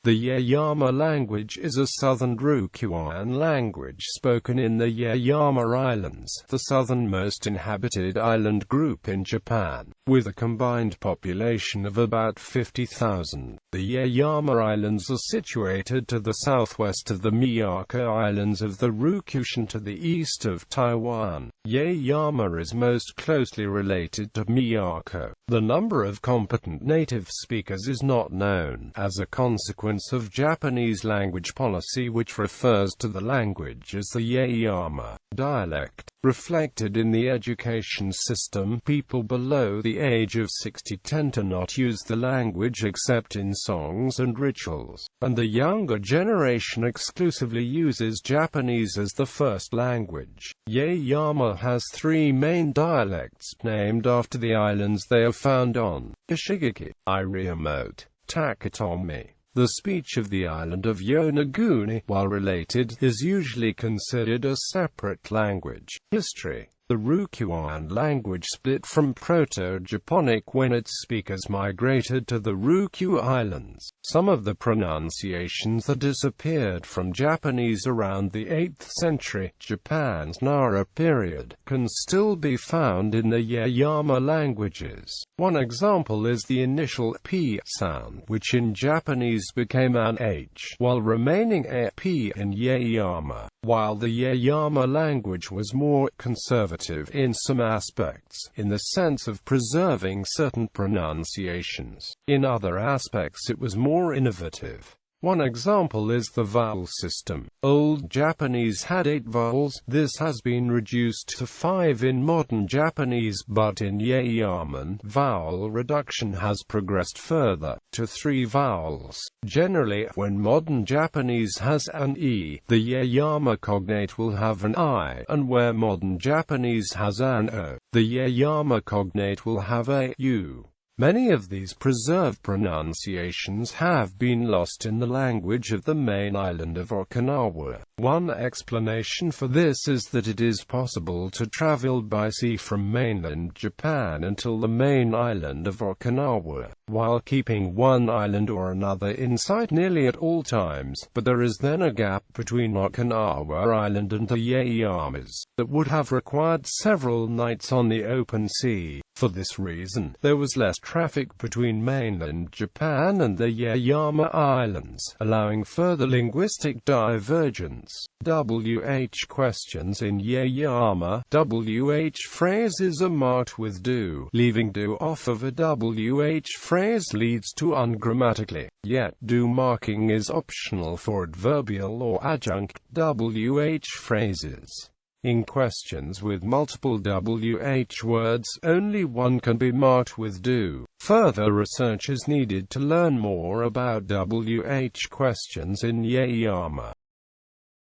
The Yaeyama language is a Southern Ryukyuan language spoken in the Yaeyama Islands, the southernmost inhabited island group in Japan, with a combined population of about 50,000. The Yaeyama Islands are situated to the southwest of the Miyako Islands of the Ryukyus and to the east of Taiwan. Yaeyama is most closely related to Miyako. The number of competent native speakers is not known, as a consequence of Japanese language policy which refers to the language as the Yaeyama dialect. Reflected in the education system, people below the age of 60 tend to not use the language except in songs and rituals, and the younger generation exclusively uses Japanese as the first language. Yaeyama has three main dialects, named after the islands they are found on: Ishigaki, Remote, Takatomi. The speech of the island of Yonaguni, while related, is usually considered a separate language. History. The Ryukyuan language split from Proto-Japonic when its speakers migrated to the Ryukyu Islands. Some of the pronunciations that disappeared from Japanese around the 8th century, Japan's Nara period, can still be found in the Yaeyama languages. One example is the initial P sound, which in Japanese became an H, while remaining a P in Yaeyama. While the Yaeyama language was more conservative in some aspects, in the sense of preserving certain pronunciations, in other aspects it was more innovative. One example is the vowel system. Old Japanese had 8 vowels. This has been reduced to 5 in modern Japanese, but in Yaeyaman, vowel reduction has progressed further, to 3 vowels. Generally, when modern Japanese has an E, the Yaeyama cognate will have an I, and where modern Japanese has an O, the Yaeyama cognate will have a U. Many of these preserved pronunciations have been lost in the language of the main island of Okinawa. One explanation for this is that it is possible to travel by sea from mainland Japan until the main island of Okinawa, while keeping one island or another in sight nearly at all times, but there is then a gap between Okinawa Island and the Yaeyamas that would have required several nights on the open sea. For this reason, there was less traffic between mainland Japan and the Yaeyama Islands, allowing further linguistic divergence. WH questions in Yaeyama. WH phrases are marked with do. Leaving do off of a WH phrase leads to ungrammatically, yet do marking is optional for adverbial or adjunct WH phrases. In questions with multiple WH words, only one can be marked with do. Further research is needed to learn more about WH questions in Yaeyama.